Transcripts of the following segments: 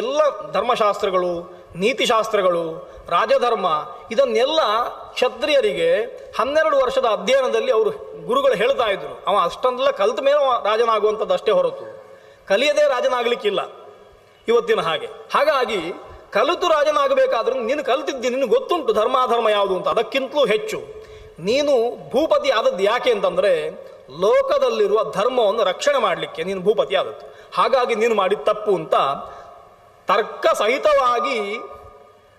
ಎಲ್ಲ ಧರ್ಮಶಾಸ್ತ್ರಗಳು, ನೀತಿಶಾಸ್ತ್ರಗಳು, ರಾಜಧರ್ಮ ಇದನ್ನೆಲ್ಲ ಕ್ಷತ್ರಿಯರಿಗೆ 12 ವರ್ಷದ ಅಧ್ಯಯನದಲ್ಲಿ ಅವರು ಗುರುಗಳು ಹೇಳ್ತಾ ಇದ್ರು. ಅವ ಅಷ್ಟೊಂದೆಲ್ಲ ಕಲಿತ ಮೇಲೆ ರಾಜನಾಗುವಂಥದ್ದು ಅಷ್ಟೇ ಹೊರತು ಕಲಿಯದೇ ರಾಜನಾಗಲಿಕ್ಕಿಲ್ಲ ಇವತ್ತಿನ ಹಾಗೆ. ಹಾಗಾಗಿ ಕಲಿತು ರಾಜನಾಗಬೇಕಾದ್ರೂ ನೀನು ಕಲಿತಿದ್ದಿ, ನಿನಗೆ ಗೊತ್ತುಂಟು ಧರ್ಮಾಧರ್ಮ ಯಾವುದು ಅಂತ. ಅದಕ್ಕಿಂತಲೂ ಹೆಚ್ಚು ನೀನು ಭೂಪತಿ ಆದದ್ದು ಯಾಕೆ ಅಂತಂದರೆ ಲೋಕದಲ್ಲಿರುವ ಧರ್ಮವನ್ನು ರಕ್ಷಣೆ ಮಾಡಲಿಕ್ಕೆ ನೀನು ಭೂಪತಿ ಆದದ್ದು. ಹಾಗಾಗಿ ನೀನು ಮಾಡಿದ ತಪ್ಪು ಅಂತ ತರ್ಕ ಸಹಿತವಾಗಿ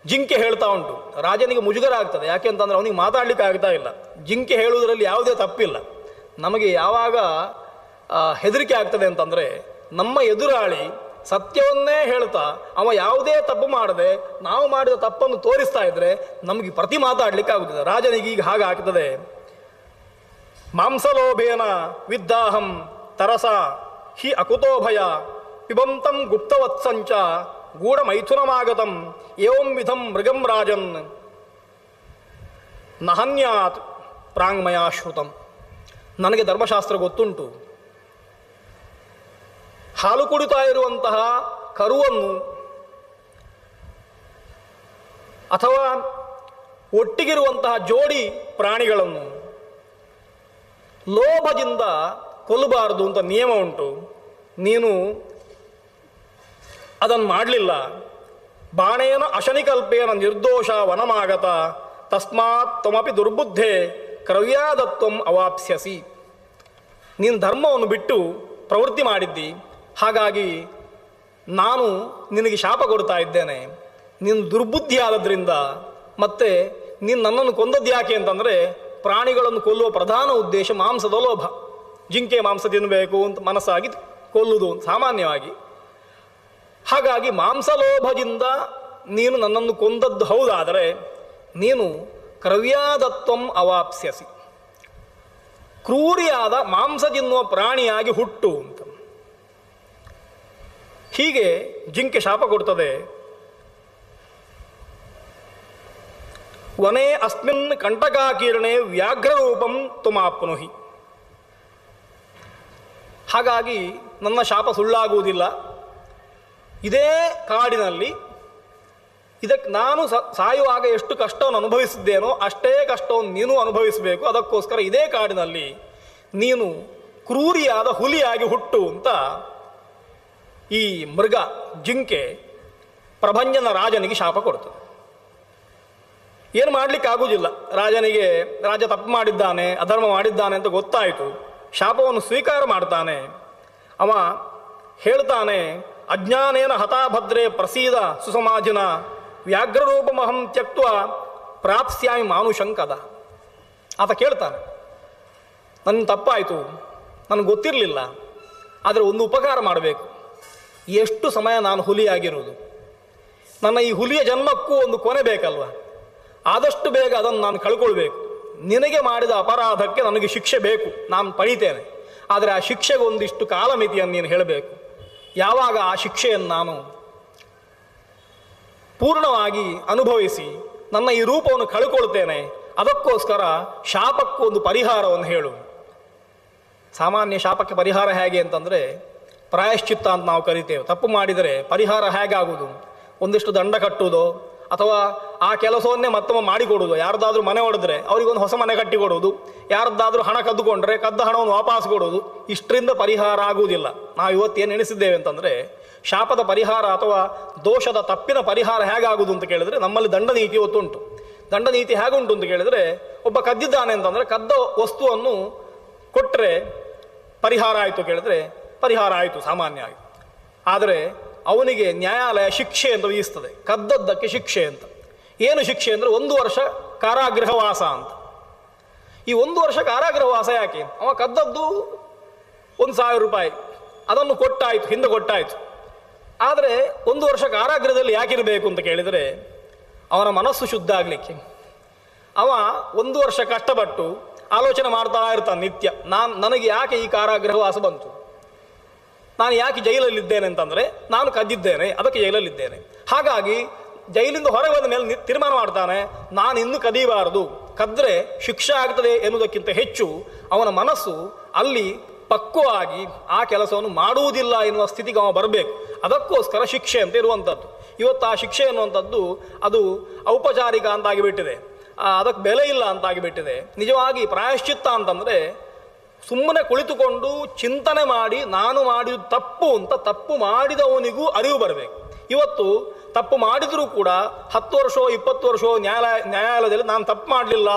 ಜಿಂಕೆ ಹೇಳ್ತಾ ಉಂಟು. ರಾಜನಿಗೆ ಮುಜುಗರ ಆಗ್ತದೆ, ಯಾಕೆ ಅಂತಂದರೆ ಅವನಿಗೆ ಮಾತಾಡಲಿಕ್ಕೆ ಆಗ್ತಾ ಇಲ್ಲ. ಜಿಂಕೆ ಹೇಳುವುದರಲ್ಲಿ ಯಾವುದೇ ತಪ್ಪಿಲ್ಲ. ನಮಗೆ ಯಾವಾಗ ಹೆದರಿಕೆ ಆಗ್ತದೆ ಅಂತಂದರೆ ನಮ್ಮ ಎದುರಾಳಿ ಸತ್ಯವನ್ನೇ ಹೇಳ್ತಾ ಅವ ಯಾವುದೇ ತಪ್ಪು ಮಾಡದೆ ನಾವು ಮಾಡಿದ ತಪ್ಪನ್ನು ತೋರಿಸ್ತಾ ಇದ್ರೆ ನಮಗೆ ಪ್ರತಿ ಮಾತಾಡಲಿಕ್ಕೆ ಆಗುತ್ತದೆ. ರಾಜನಿಗೆ ಈಗ ಹಾಗೆ ಆಗ್ತದೆ. ಮಾಂಸಲೋಭೇನ ವಿದ್ದಾಹಂ ತರಸ ಹಿ ಅಕುತೋಭಯ ಪಿಬಂತಂ ಗುಪ್ತವತ್ಸಂಚ ಗೂಢ ಮೈಥುನಮಾಗತಂ ಏವಂ ವಿಧಂ ಮೃಗಂ ರಾಜನ್ ನಹನ್ಯಾತ್ ಪ್ರಾಂಗ್ಮಯಾ ಶ್ರುತಂ. ನನಗೆ ಧರ್ಮಶಾಸ್ತ್ರ ಗೊತ್ತುಂಟು. ಹಾಲು ಕುಡಿತಾ ಇರುವಂತಹ ಕರುವನ್ನು ಅಥವಾ ಒಟ್ಟಿಗಿರುವಂತಹ ಜೋಡಿ ಪ್ರಾಣಿಗಳನ್ನು ಲೋಭದಿಂದ ಕೊಲ್ಲಬಾರದು ಅಂತ ನಿಯಮ ಉಂಟು. ನೀನು ಅದನ್ನು ಮಾಡಲಿಲ್ಲ. ಬಾಣೇನ ಅಶನಿಕಲ್ಪೇನ ನಿರ್ದೋಷ ವನಮಾಗತ ತಸ್ಮಾತ್ ತ್ವಮಪಿ ದುರ್ಬುದ್ಧೆ ಕ್ರವ್ಯಾದತ್ವಂ ಅವಾಪ್ಸ್ಯಸಿ. ನೀನು ಧರ್ಮವನ್ನು ಬಿಟ್ಟು ಪ್ರವೃತ್ತಿ ಮಾಡಿದ್ದಿ, ಹಾಗಾಗಿ ನಾನು ನಿನಗೆ ಶಾಪ ಕೊಡ್ತಾ ಇದ್ದೇನೆ. ನೀನು ದುರ್ಬುದ್ಧಿ ಆದದ್ರಿಂದ. ಮತ್ತು ನೀನು ನನ್ನನ್ನು ಕೊಂದದ್ದು ಯಾಕೆ ಅಂತಂದರೆ ಪ್ರಾಣಿಗಳನ್ನು ಕೊಲ್ಲುವ ಪ್ರಧಾನ ಉದ್ದೇಶ ಮಾಂಸದ ಲೋಭ. ಜಿಂಕೆ ಮಾಂಸ ತಿನ್ನಬೇಕು ಅಂತ ಮನಸ್ಸಾಗಿ ಕೊಲ್ಲುವುದು ಸಾಮಾನ್ಯವಾಗಿ. ಹಾಗಾಗಿ ಮಾಂಸಲೋಭದಿಂದ ನೀನು ನನ್ನನ್ನು ಕೊಂದದ್ದು ಹೌದಾದರೆ ನೀನು ಕ್ರವ್ಯಾದತ್ವಂ ಅವಾಪ್ಸ್ಯಸಿ, ಕ್ರೂರಿಯಾದ ಮಾಂಸ ತಿನ್ನುವ ಪ್ರಾಣಿಯಾಗಿ ಹುಟ್ಟು ಅಂತ. ಹೀಗೆ ಜಿಂಕೆ ಶಾಪ ಕೊಡ್ತದೆ. ವನೇ ಅಸ್ಮಿನ್ ಕಂಟಕಾಕೀರ್ಣೆ ವ್ಯಾಘ್ರರೂಪಂ ತುಮಾಪ್ನುಹಿ. ಹಾಗಾಗಿ ನನ್ನ ಶಾಪ ಸುಳ್ಳಾಗುವುದಿಲ್ಲ. ಇದೇ ಕಾಡಿನಲ್ಲಿ ಇದಕ್ಕೆ ನಾನು ಸಾಯುವಾಗ ಎಷ್ಟು ಕಷ್ಟವನ್ನು ಅನುಭವಿಸಿದ್ದೇನೋ ಅಷ್ಟೇ ಕಷ್ಟವನ್ನು ನೀನು ಅನುಭವಿಸಬೇಕು. ಅದಕ್ಕೋಸ್ಕರ ಇದೇ ಕಾಡಿನಲ್ಲಿ ನೀನು ಕ್ರೂರಿಯಾದ ಹುಲಿಯಾಗಿ ಹುಟ್ಟು ಅಂತ ಈ ಮೃಗ ಜಿಂಕೆ ಪ್ರಭಂಜನ ರಾಜನಿಗೆ ಶಾಪ ಕೊಡ್ತದೆ. ಏನು ಮಾಡಲಿಕ್ಕೆ ಆಗುವುದಿಲ್ಲ. ರಾಜ ತಪ್ಪು ಮಾಡಿದ್ದಾನೆ, ಅಧರ್ಮ ಮಾಡಿದ್ದಾನೆ ಅಂತ ಗೊತ್ತಾಯಿತು. ಶಾಪವನ್ನು ಸ್ವೀಕಾರ ಮಾಡ್ತಾನೆ. ಅವ ಹೇಳ್ತಾನೆ, ಅಜ್ಞಾನೇನ ಹತಾಭದ್ರೇ ಪ್ರಸೀದ ಸುಸಮಾಧಿನ ವ್ಯಾಘ್ರರೂಪಮಹಂ ತ್ಯಕ್ತ್ವ ಪ್ರಾಪ್ಸ್ಯಾಮಿ ಮಾನುಷಂಕದ. ಆತ ಕೇಳ್ತಾನೆ, ನನ್ನ ತಪ್ಪಾಯಿತು, ನನಗೆ ಗೊತ್ತಿರಲಿಲ್ಲ, ಆದರೆ ಒಂದು ಉಪಕಾರ ಮಾಡಬೇಕು. ಎಷ್ಟು ಸಮಯ ನಾನು ಹುಲಿಯಾಗಿರುವುದು, ನನ್ನ ಈ ಹುಲಿಯ ಜನ್ಮಕ್ಕೂ ಒಂದು ಕೊನೆ ಬೇಕಲ್ವ, ಆದಷ್ಟು ಬೇಗ ಅದನ್ನು ನಾನು ಕಳ್ಕೊಳ್ಬೇಕು. ನಿನಗೆ ಮಾಡಿದ ಅಪರಾಧಕ್ಕೆ ನನಗೆ ಶಿಕ್ಷೆ ಬೇಕು, ನಾನು ಪಡೀತೇನೆ. ಆದರೆ ಆ ಶಿಕ್ಷೆಗೆ ಒಂದಿಷ್ಟು ಕಾಲಮಿತಿಯನ್ನು ನೀನು ಹೇಳಬೇಕು. ಯಾವಾಗ ಆ ಶಿಕ್ಷೆಯನ್ನು ನಾನು ಪೂರ್ಣವಾಗಿ ಅನುಭವಿಸಿ ನನ್ನ ಈ ರೂಪವನ್ನು ಕಳ್ಕೊಳ್ತೇನೆ, ಅದಕ್ಕೋಸ್ಕರ ಶಾಪಕ್ಕೂ ಒಂದು ಪರಿಹಾರವನ್ನು ಹೇಳು. ಸಾಮಾನ್ಯ ಶಾಪಕ್ಕೆ ಪರಿಹಾರ ಹೇಗೆ ಅಂತಂದರೆ ಪ್ರಾಯಶ್ಚಿತ್ತ ಅಂತ ನಾವು ಕರಿತೇವೆ. ತಪ್ಪು ಮಾಡಿದರೆ ಪರಿಹಾರ ಹೇಗಾಗುವುದು? ಒಂದಿಷ್ಟು ದಂಡ ಕಟ್ಟುವುದೋ ಅಥವಾ ಆ ಕೆಲಸವನ್ನೇ ಮತ್ತೊಮ್ಮೆ ಮಾಡಿಕೊಡುವುದು. ಯಾರ್ದಾದ್ರೂ ಮನೆ ಹೊಡೆದ್ರೆ ಅವರಿಗೊಂದು ಹೊಸ ಮನೆ ಕಟ್ಟಿ ಕೊಡುವುದು, ಯಾರದ್ದಾದ್ರೂ ಹಣ ಕದ್ದುಕೊಂಡ್ರೆ ಕದ್ದ ಹಣವನ್ನು ವಾಪಸ್ ಕೊಡುವುದು. ಇಷ್ಟರಿಂದ ಪರಿಹಾರ ಆಗುವುದಿಲ್ಲ. ನಾವು ಇವತ್ತೇನು ಎಣಿಸಿದ್ದೇವೆ ಅಂತಂದರೆ ಶಾಪದ ಪರಿಹಾರ ಅಥವಾ ದೋಷದ ತಪ್ಪಿನ ಪರಿಹಾರ ಹೇಗಾಗುವುದು ಅಂತ ಕೇಳಿದರೆ ನಮ್ಮಲ್ಲಿ ದಂಡನೀತಿ ಇವತ್ತುಂಟು. ದಂಡನೀತಿ ಹೇಗುಂಟು ಅಂತ ಕೇಳಿದರೆ ಒಬ್ಬ ಕದ್ದಿದ್ದಾನೆ ಅಂತಂದರೆ ಕದ್ದ ವಸ್ತುವನ್ನು ಕೊಟ್ಟರೆ ಪರಿಹಾರ ಆಯಿತು ಕೇಳಿದರೆ ಪರಿಹಾರ ಆಯಿತು ಸಾಮಾನ್ಯವಾಗಿ. ಆದರೆ ಅವನಿಗೆ ನ್ಯಾಯಾಲಯ ಶಿಕ್ಷೆ ಅಂತ ವಿಧಿಸ್ತದೆ, ಕದ್ದದ್ದಕ್ಕೆ ಶಿಕ್ಷೆ ಅಂತ. ಏನು ಶಿಕ್ಷೆ ಅಂದರೆ 1 ವರ್ಷ ಕಾರಾಗೃಹವಾಸ ಅಂತ. ಈ 1 ವರ್ಷ ಕಾರಾಗೃಹವಾಸ ಯಾಕೆ? ಅವ ಕದ್ದದ್ದು 1,000 ರೂಪಾಯಿ, ಅದನ್ನು ಕೊಟ್ಟಾಯಿತು, ಹಿಂದೆ ಕೊಟ್ಟಾಯಿತು. ಆದರೆ 1 ವರ್ಷ ಕಾರಾಗೃಹದಲ್ಲಿ ಯಾಕಿರಬೇಕು ಅಂತ ಕೇಳಿದರೆ ಅವನ ಮನಸ್ಸು ಶುದ್ಧ ಆಗಲಿಕ್ಕೆ. ಅವ 1 ವರ್ಷ ಕಷ್ಟಪಟ್ಟು ಆಲೋಚನೆ ಮಾಡ್ತಾ ಇರ್ತಾನೆ ನಿತ್ಯ, ನನಗೆ ಯಾಕೆ ಈ ಕಾರಾಗೃಹವಾಸ ಬಂತು, ನಾನು ಯಾಕೆ ಜೈಲಲ್ಲಿದ್ದೇನೆ ಅಂತಂದರೆ ನಾನು ಕದ್ದಿದ್ದೇನೆ, ಅದಕ್ಕೆ ಜೈಲಲ್ಲಿದ್ದೇನೆ. ಹಾಗಾಗಿ ಜೈಲಿಂದ ಹೊರಗೆ ಬಂದ ಮೇಲೆ ತೀರ್ಮಾನ ಮಾಡ್ತಾನೆ, ನಾನು ಇನ್ನೂ ಕದೀಬಾರದು, ಕದ್ದರೆ ಶಿಕ್ಷೆ ಆಗ್ತದೆ ಎನ್ನುವುದಕ್ಕಿಂತ ಹೆಚ್ಚು ಅವನ ಮನಸ್ಸು ಅಲ್ಲಿ ಪಕ್ವವಾಗಿ ಆ ಕೆಲಸವನ್ನು ಮಾಡುವುದಿಲ್ಲ ಎನ್ನುವ ಸ್ಥಿತಿಗೆ ಅವ ಬರಬೇಕು. ಅದಕ್ಕೋಸ್ಕರ ಶಿಕ್ಷೆ ಅಂತ ಇರುವಂಥದ್ದು. ಇವತ್ತು ಆ ಶಿಕ್ಷೆ ಎನ್ನುವಂಥದ್ದು ಅದು ಔಪಚಾರಿಕ ಅಂತಾಗಿಬಿಟ್ಟಿದೆ, ಅದಕ್ಕೆ ಬೆಲೆ ಇಲ್ಲ ಅಂತಾಗಿಬಿಟ್ಟಿದೆ. ನಿಜವಾಗಿ ಪ್ರಾಯಶ್ಚಿತ್ತ ಅಂತಂದರೆ ಸುಮ್ಮನೆ ಕುಳಿತುಕೊಂಡು ಚಿಂತನೆ ಮಾಡಿ ನಾನು ಮಾಡಿದ ತಪ್ಪು ಅಂತ ತಪ್ಪು ಮಾಡಿದವನಿಗೂ ಅರಿವು ಬರಬೇಕು. ಇವತ್ತು ತಪ್ಪು ಮಾಡಿದರೂ ಕೂಡ 10 ವರ್ಷ 20 ವರ್ಷ ನ್ಯಾಯಾಲಯದಲ್ಲಿ ನಾನು ತಪ್ಪು ಮಾಡಲಿಲ್ಲ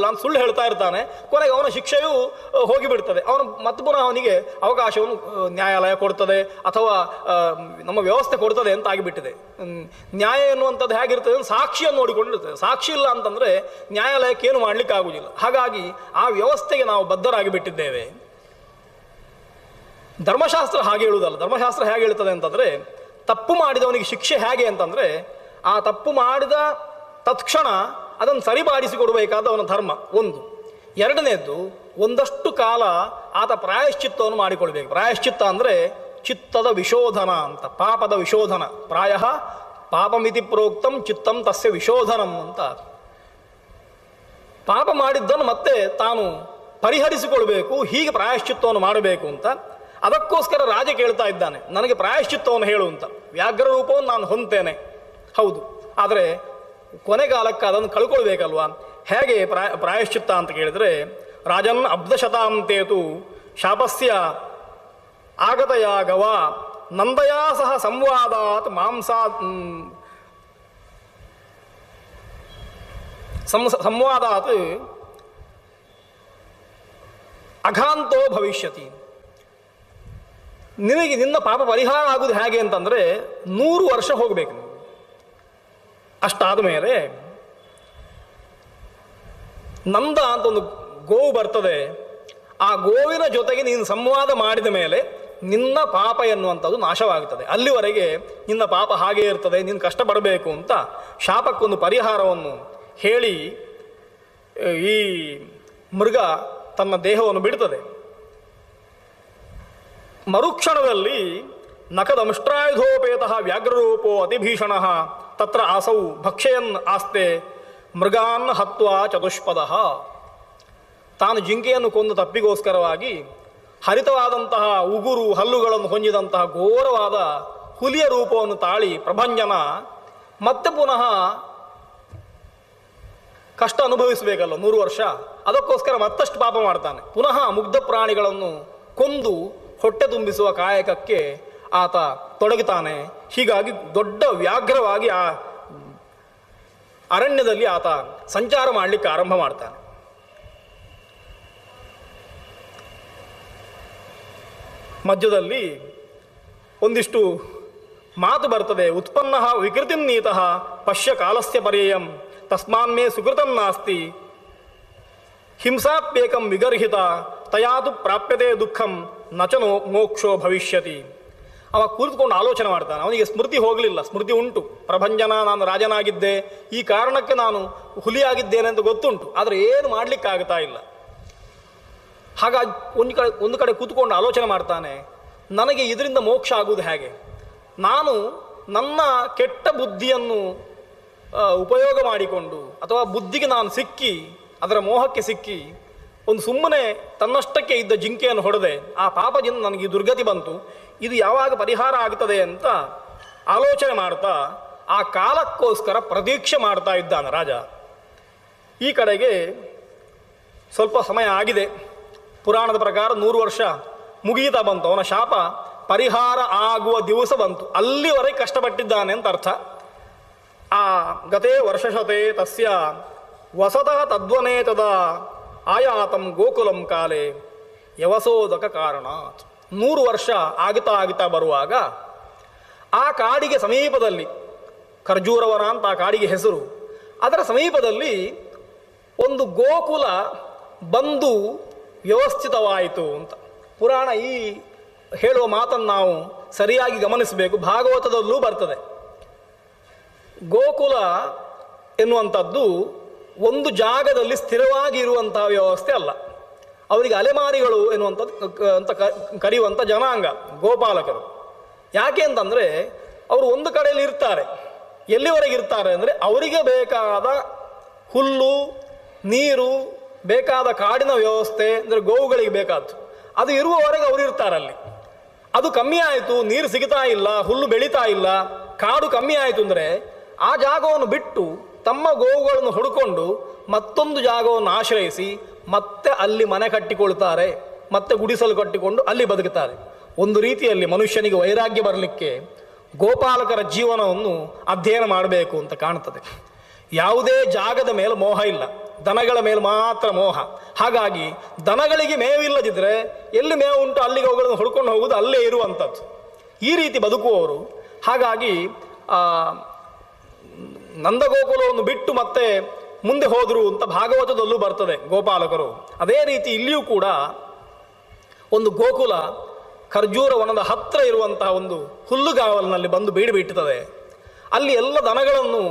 ಅಂತ ಸುಳ್ಳು ಹೇಳ್ತಾ ಇರ್ತಾನೆ. ಕೊನೆಗೆ ಅವನ ಶಿಕ್ಷೆಯೂ ಹೋಗಿಬಿಡ್ತದೆ. ಅವನು ಮತ್ತೆ ಪುನಃ ಅವನಿಗೆ ಅವಕಾಶವನ್ನು ನ್ಯಾಯಾಲಯ ಕೊಡ್ತದೆ ಅಥವಾ ನಮ್ಮ ವ್ಯವಸ್ಥೆ ಕೊಡ್ತದೆ ಅಂತ ಆಗಿಬಿಟ್ಟಿದೆ. ನ್ಯಾಯ ಎನ್ನುವಂಥದ್ದು ಹೇಗಿರ್ತದೆ, ಸಾಕ್ಷಿಯನ್ನು ನೋಡಿಕೊಂಡಿರ್ತದೆ. ಸಾಕ್ಷಿ ಇಲ್ಲ ಅಂತಂದರೆ ನ್ಯಾಯಾಲಯಕ್ಕೆ ಏನು ಮಾಡಲಿಕ್ಕೆ ಆಗುವುದಿಲ್ಲ. ಹಾಗಾಗಿ ಆ ವ್ಯವಸ್ಥೆಗೆ ನಾವು ಬದ್ಧರಾಗಿ ಬಿಟ್ಟಿದ್ದೇವೆ. ಧರ್ಮಶಾಸ್ತ್ರ ಹಾಗೆ ಹೇಳುವುದಲ್ಲ. ಧರ್ಮಶಾಸ್ತ್ರ ಹೇಗೆ ಹೇಳ್ತದೆ ಅಂತಂದರೆ ತಪ್ಪು ಮಾಡಿದವನಿಗೆ ಶಿಕ್ಷೆ ಹೇಗೆ ಅಂತಂದರೆ ಆ ತಪ್ಪು ಮಾಡಿದ ತತ್ಕ್ಷಣ ಅದನ್ನು ಸರಿಪಡಿಸಿಕೊಡಬೇಕಾದ ಅವನ ಧರ್ಮ ಒಂದು. ಎರಡನೇದ್ದು, ಒಂದಷ್ಟು ಕಾಲ ಆತ ಪ್ರಾಯಶ್ಚಿತ್ತವನ್ನು ಮಾಡಿಕೊಳ್ಬೇಕು. ಪ್ರಾಯಶ್ಚಿತ್ತ ಅಂದರೆ ಚಿತ್ತದ ವಿಶೋಧನ ಅಂತ, ಪಾಪದ ವಿಶೋಧನ. ಪ್ರಾಯ ಪಾಪಮಿತಿ ಪ್ರೋಕ್ತಂ ಚಿತ್ತಂ ತಸ್ಯ ವಿಶೋಧನಂ ಅಂತ. ಪಾಪ ಮಾಡಿದ್ದನ್ನು ಮತ್ತೆ ತಾನು ಪರಿಹರಿಸಿಕೊಳ್ಬೇಕು, ಹೀಗೆ ಪ್ರಾಯಶ್ಚಿತ್ತವನ್ನು ಮಾಡಬೇಕು ಅಂತ. ಅದಕ್ಕೋಸ್ಕರ ರಾಜ ಕೇಳ್ತಾ ಇದ್ದಾನೆ, ನನಗೆ ಪ್ರಾಯಶ್ಚಿತ್ತವನ್ನು ಹೇಳು ಅಂತ. ವ್ಯಾಘ್ರ ರೂಪವನ್ನು ನಾನು ಹೊಂದ್ತೇನೆ, ಹೌದು, ಆದರೆ ಕೊನೆಗಾಲಕ್ಕೆ ಅದನ್ನು ಕಳ್ಕೊಳ್ಬೇಕಲ್ವಾ. ಹೇಗೆ ಪ್ರಾಯಶ್ಚಿತ್ತ ಅಂತ ಕೇಳಿದರೆ, ರಾಜನ್ ಅಬ್ಧಶತಾಂತೇತು ಶಾಪಸ್ಯ ಆಗತಯಾಗವ ನಂದಯಾ ಸಹ ಸಂವಾದಾತ್ ಸಂವಾದಾತ್ ಅಘಾಂತೋ ಭವಿಷ್ಯತಿ. ನಿನಗೆ ನಿನ್ನ ಪಾಪ ಪರಿಹಾರ ಆಗುವುದು ಹೇಗೆ ಅಂತಂದರೆ 100 ವರ್ಷ ಹೋಗಬೇಕು. ಅಷ್ಟಾದ ಮೇಲೆ ನಂದ ಅಂತ ಒಂದು ಗೋವು ಬರ್ತದೆ. ಆ ಗೋವಿನ ಜೊತೆಗೆ ನೀನು ಸಂವಾದ ಮಾಡಿದ ಮೇಲೆ ನಿನ್ನ ಪಾಪ ಎನ್ನುವಂಥದ್ದು ನಾಶವಾಗುತ್ತದೆ. ಅಲ್ಲಿವರೆಗೆ ನಿನ್ನ ಪಾಪ ಹಾಗೇ ಇರ್ತದೆ, ನೀನು ಕಷ್ಟಪಡಬೇಕು ಅಂತ ಶಾಪಕ್ಕೊಂದು ಪರಿಹಾರವನ್ನು ಹೇಳಿ ಈ ಮೃಗ ತನ್ನ ದೇಹವನ್ನು ಬಿಡ್ತದೆ. ಮರುಕ್ಷಣದಲ್ಲಿ ನಖದಮುಷ್ಟ್ರಾಯುಧೋಪೇತ ವ್ಯಾಘ್ರರೂಪೋ ಅತಿಭೀಷಣ ತತ್ರ ಆಸೌ ಭಕ್ಷಯನ್ ಆಸ್ತೆ ಮೃಗಾನ್ ಹತ್ವಾ ಚತುಷ್ಪದ. ತಾನು ಜಿಂಕೆಯನ್ನು ಕೊಂದು ತಪ್ಪಿಗೋಸ್ಕರವಾಗಿ ಹರಿತವಾದಂತಹ ಉಗುರು ಹಲ್ಲುಗಳನ್ನು ಹೊಂದಿದಂತಹ ಘೋರವಾದ ಹುಲಿಯ ರೂಪವನ್ನು ತಾಳಿ ಪ್ರಭಂಜನ ಮತ್ತೆ ಪುನಃ ಕಷ್ಟ ಅನುಭವಿಸಬೇಕಲ್ಲ 100 ವರ್ಷ. ಅದಕ್ಕೋಸ್ಕರ ಮತ್ತಷ್ಟು ಪಾಪ ಮಾಡ್ತಾನೆ. ಪುನಃ ಮುಗ್ಧ ಪ್ರಾಣಿಗಳನ್ನು ಕೊಂದು ಹೊಟ್ಟೆ ತುಂಬಿಸುವ ಕಾಯಕಕ್ಕೆ ಆತ ತೊಡಗುತ್ತಾನೆ. ಹೀಗಾಗಿ ದೊಡ್ಡ ವ್ಯಾಘ್ರವಾಗಿ ಆ ಅರಣ್ಯದಲ್ಲಿ ಆತ ಸಂಚಾರ ಮಾಡಲಿಕ್ಕೆ ಆರಂಭ ಮಾಡ್ತಾನೆ. ಮಧ್ಯದಲ್ಲಿ ಒಂದಿಷ್ಟು ಮಾತು ಬರ್ತದೆ. ಉತ್ಪನ್ನ ವಿಕೃತಿಂ ನೀತಃ ಪಶ್ಯ ಕಾಲಸ್ಯ ಪರ್ಯಯಂ ತಸ್ಮಾನ್ಮೇ ಸುಕೃತಂ ನಾಸ್ತಿ ಹಿಂಸಾಪ್ಯೇಕಂ ವಿಗರ್ಹಿತ ತಯಾತು ಪ್ರಾಪ್ಯತೆ ದುಃಖಂ ನಚನೋ ಮೋಕ್ಷೋ ಭವಿಷ್ಯತಿ. ಅವ ಕೂತ್ಕೊಂಡು ಆಲೋಚನೆ ಮಾಡ್ತಾನೆ. ಅವನಿಗೆ ಸ್ಮೃತಿ ಹೋಗಲಿಲ್ಲ, ಸ್ಮೃತಿ ಉಂಟು. ಪ್ರಭಂಜನ, ನಾನು ರಾಜನಾಗಿದ್ದೆ, ಈ ಕಾರಣಕ್ಕೆ ನಾನು ಹುಲಿಯಾಗಿದ್ದೇನೆ ಅಂತ ಗೊತ್ತುಂಟು, ಆದರೆ ಏನು ಮಾಡಲಿಕ್ಕಾಗ್ತಾ ಇಲ್ಲ. ಹಾಗಾಗಿ ಒಂದು ಕಡೆ ಕೂತ್ಕೊಂಡು ಆಲೋಚನೆ ಮಾಡ್ತಾನೆ, ನನಗೆ ಇದರಿಂದ ಮೋಕ್ಷ ಆಗುವುದು ಹೇಗೆ? ನಾನು ನನ್ನ ಕೆಟ್ಟ ಬುದ್ಧಿಯನ್ನು ಉಪಯೋಗ ಮಾಡಿಕೊಂಡು ಅಥವಾ ಬುದ್ಧಿಗೆ ನಾನು ಸಿಕ್ಕಿ ಅದರ ಮೋಹಕ್ಕೆ ಸಿಕ್ಕಿ ಒಂದು ಸುಮ್ಮನೆ ತನ್ನಷ್ಟಕ್ಕೆ ಇದ್ದ ಜಿಂಕೆಯನ್ನು ಹೊಡೆದೆ, ಆ ಪಾಪದಿಂದ ನನಗೆ ದುರ್ಗತಿ ಬಂತು, ಇದು ಯಾವಾಗ ಪರಿಹಾರ ಆಗ್ತದೆ ಅಂತ ಆಲೋಚನೆ ಮಾಡ್ತಾ ಆ ಕಾಲಕ್ಕೋಸ್ಕರ ಪ್ರತೀಕ್ಷೆ ಮಾಡ್ತಾ ಇದ್ದಾನೆ ರಾಜ. ಈ ಕಡೆಗೆ ಸ್ವಲ್ಪ ಸಮಯ ಆಗಿದೆ. ಪುರಾಣದ ಪ್ರಕಾರ 100 ವರ್ಷ ಮುಗಿಯುತ್ತಾ ಬಂತು. ಅವನ ಶಾಪ ಪರಿಹಾರ ಆಗುವ ದಿವಸ ಬಂತು. ಅಲ್ಲಿವರೆಗೆ ಕಷ್ಟಪಟ್ಟಿದ್ದಾನೆ ಅಂತ ಅರ್ಥ. ಆ ಗತೇ ವರ್ಷಶತೆ ತಸ್ಯ ವಸತಃ ತದ್ವನೇ ತದ ಆಯಾತಂ ಗೋಕುಲಂ ಕಾಲೇ ಯವಸೋದಕ ಕಾರಣಾತ್. 100 ವರ್ಷ ಆಗುತ್ತಾ ಬರುವಾಗ ಆ ಕಾಡಿಗೆ ಸಮೀಪದಲ್ಲಿ, ಖರ್ಜೂರವನ ಅಂತ ಆ ಕಾಡಿಗೆ ಹೆಸರು, ಅದರ ಸಮೀಪದಲ್ಲಿ ಒಂದು ಗೋಕುಲ ಬಂದು ವ್ಯವಸ್ಥಿತವಾಯಿತು ಅಂತ ಪುರಾಣ ಈ ಹೇಳುವ ಮಾತನ್ನು ನಾವು ಸರಿಯಾಗಿ ಗಮನಿಸಬೇಕು. ಭಾಗವತದಲ್ಲೂ ಬರ್ತದೆ. ಗೋಕುಲ ಎನ್ನುವಂಥದ್ದು ಒಂದು ಜಾಗದಲ್ಲಿ ಸ್ಥಿರವಾಗಿ ಇರುವಂತಹ ವ್ಯವಸ್ಥೆ ಅಲ್ಲ. ಅವರಿಗೆ ಅಲೆಮಾರಿಗಳು ಎನ್ನುವಂಥದ್ದು ಅಂತ ಕರೆಯುವಂಥ ಜನಾಂಗ ಗೋಪಾಲಕರು. ಯಾಕೆ ಅಂತಂದರೆ ಅವರು ಒಂದು ಕಡೆಯಲ್ಲಿ ಇರ್ತಾರೆ. ಎಲ್ಲಿವರೆಗೆ ಇರ್ತಾರೆ ಅಂದರೆ ಅವರಿಗೆ ಬೇಕಾದ ಹುಲ್ಲು, ನೀರು, ಬೇಕಾದ ಕಾಡಿನ ವ್ಯವಸ್ಥೆ ಅಂದರೆ ಗೋವುಗಳಿಗೆ ಬೇಕಾದ್ದು ಅದು ಇರುವವರೆಗೆ ಅವರು ಇರ್ತಾರಲ್ಲಿ. ಅದು ಕಮ್ಮಿ ಆಯಿತು, ನೀರು ಸಿಗ್ತಾ ಇಲ್ಲ, ಹುಲ್ಲು ಬೆಳೀತಾ ಇಲ್ಲ, ಕಾಡು ಕಮ್ಮಿ ಆಯಿತು ಅಂದರೆ ಆ ಜಾಗವನ್ನು ಬಿಟ್ಟು ತಮ್ಮ ಗೋವುಗಳನ್ನು ಹುಡುಕೊಂಡು ಮತ್ತೊಂದು ಜಾಗವನ್ನು ಆಶ್ರಯಿಸಿ ಮತ್ತೆ ಅಲ್ಲಿ ಮನೆ ಕಟ್ಟಿಕೊಳ್ತಾರೆ, ಮತ್ತೆ ಗುಡಿಸಲು ಕಟ್ಟಿಕೊಂಡು ಅಲ್ಲಿ ಬದುಕುತ್ತಾರೆ. ಒಂದು ರೀತಿಯಲ್ಲಿ ಮನುಷ್ಯನಿಗೆ ವೈರಾಗ್ಯ ಬರಲಿಕ್ಕೆ ಗೋಪಾಲಕರ ಜೀವನವನ್ನು ಅಧ್ಯಯನ ಮಾಡಬೇಕು ಅಂತ ಕಾಣ್ತದೆ. ಯಾವುದೇ ಜಾಗದ ಮೇಲೆ ಮೋಹ ಇಲ್ಲ, ದನಗಳ ಮೇಲೆ ಮಾತ್ರ ಮೋಹ. ಹಾಗಾಗಿ ದನಗಳಿಗೆ ಮೇವಿಲ್ಲದಿದ್ದರೆ ಎಲ್ಲಿ ಮೇವು ಉಂಟು ಅಲ್ಲಿಗೆ ಅವುಗಳನ್ನು ಹುಡ್ಕೊಂಡು ಹೋಗುವುದು, ಅಲ್ಲೇ ಇರುವಂಥದ್ದು. ಈ ರೀತಿ ಬದುಕುವವರು. ಹಾಗಾಗಿ ನಂದಗೋಕುಲವನ್ನು ಬಿಟ್ಟು ಮತ್ತೆ ಮುಂದೆ ಹೋದರು ಅಂತ ಭಾಗವತದಲ್ಲೂ ಬರ್ತದೆ ಗೋಪಾಲಕರು. ಅದೇ ರೀತಿ ಇಲ್ಲಿಯೂ ಕೂಡ ಒಂದು ಗೋಕುಲ ಖರ್ಜೂರ ವನದ ಹತ್ತಿರ ಇರುವಂತಹ ಒಂದು ಹುಲ್ಲುಗಾವಲಿನಲ್ಲಿ ಬಂದು ಬೀಡು ಬಿಟ್ಟುತ್ತದೆ. ಅಲ್ಲಿ ಎಲ್ಲ ದನಗಳನ್ನು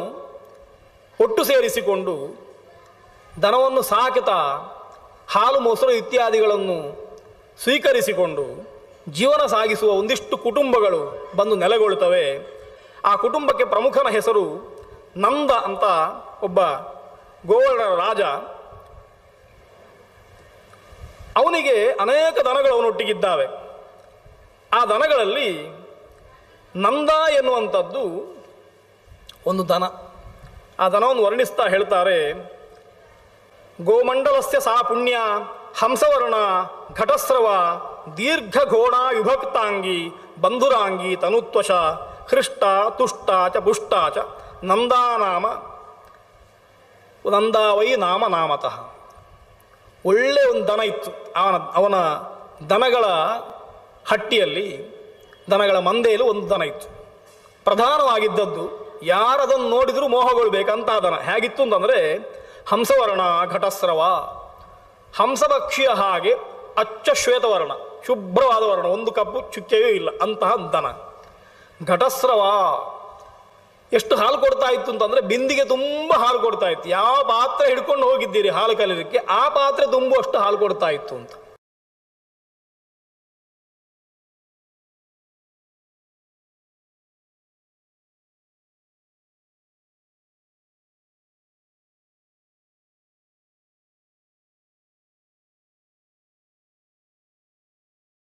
ಒಟ್ಟು ಸೇರಿಸಿಕೊಂಡು ದನವನ್ನು ಸಾಕುತ್ತಾ ಹಾಲು ಮೊಸರು ಇತ್ಯಾದಿಗಳನ್ನು ಸ್ವೀಕರಿಸಿಕೊಂಡು ಜೀವನ ಸಾಗಿಸುವ ಒಂದಿಷ್ಟು ಕುಟುಂಬಗಳು ಬಂದು ನೆಲೆಗೊಳ್ಳುತ್ತವೆ. ಆ ಕುಟುಂಬಕ್ಕೆ ಪ್ರಮುಖನ ಹೆಸರು ನಂದ ಅಂತ ಒಬ್ಬ ಗೋವರ್ಣರ ರಾಜ. ಅವನಿಗೆ ಅನೇಕ ದನಗಳು ಅವನೊಟ್ಟಿಗಿದ್ದಾವೆ. ಆ ದನಗಳಲ್ಲಿ ನಂದ ಎನ್ನುವಂಥದ್ದು ಒಂದು ದನ. ಆ ದನವನ್ನು ವರ್ಣಿಸ್ತಾ ಹೇಳ್ತಾರೆ, ಗೋಮಂಡಲಸ್ಯ ಸಾ ಪುಣ್ಯ ಹಂಸವರ್ಣ ಘಟಸ್ರವ ದೀರ್ಘ ಘೋಣ ವಿಭಕ್ತಾಂಗಿ ಬಂಧುರಾಂಗಿ ತನುತ್ವಶ ಹೃಷ್ಟ ತುಷ್ಟ ಚ ಪುಷ್ಟ ಚ ನಂದಾವೈ ನಾಮ ನಾಮತಃ. ಒಳ್ಳೆ ಒಂದು ದನ ಇತ್ತು ಅವನ ದನಗಳ ಹಟ್ಟಿಯಲ್ಲಿ, ದನಗಳ ಮಂದೆಯಲ್ಲಿ ಒಂದು ದನ ಇತ್ತು. ಪ್ರಧಾನವಾಗಿದ್ದದ್ದು ಯಾರದನ್ನು ನೋಡಿದರೂ ಮೋಹಗೊಳ್ಬೇಕಂತ ದನ. ಹೇಗಿತ್ತು ಅಂತಂದರೆ ಹಂಸವರ್ಣ ಘಟಸ್ರವ, ಹಂಸಭಕ್ಷಿಯ ಹಾಗೆ ಅಚ್ಚ ಶ್ವೇತವರ್ಣ, ಶುಭ್ರವಾದ ವರ್ಣ, ಒಂದು ಕಪ್ಪು ಚುಕ್ಕೆಯೂ ಇಲ್ಲ ಅಂತಹ ದನ. ಘಟಸ್ರವ ಎಷ್ಟು ಹಾಲು ಕೊಡ್ತಾ ಇತ್ತು ಅಂತಂದರೆ ಬಿಂದಿಗೆ ತುಂಬ ಹಾಲು ಕೊಡ್ತಾ ಇತ್ತು. ಯಾವ ಪಾತ್ರೆ ಹಿಡ್ಕೊಂಡು ಹೋಗಿದ್ದೀರಿ ಹಾಲು ಕಲಿಯೋದಕ್ಕೆ ಆ ಪಾತ್ರೆ ತುಂಬುವಷ್ಟು ಹಾಲು ಕೊಡ್ತಾ ಇತ್ತು ಅಂತ.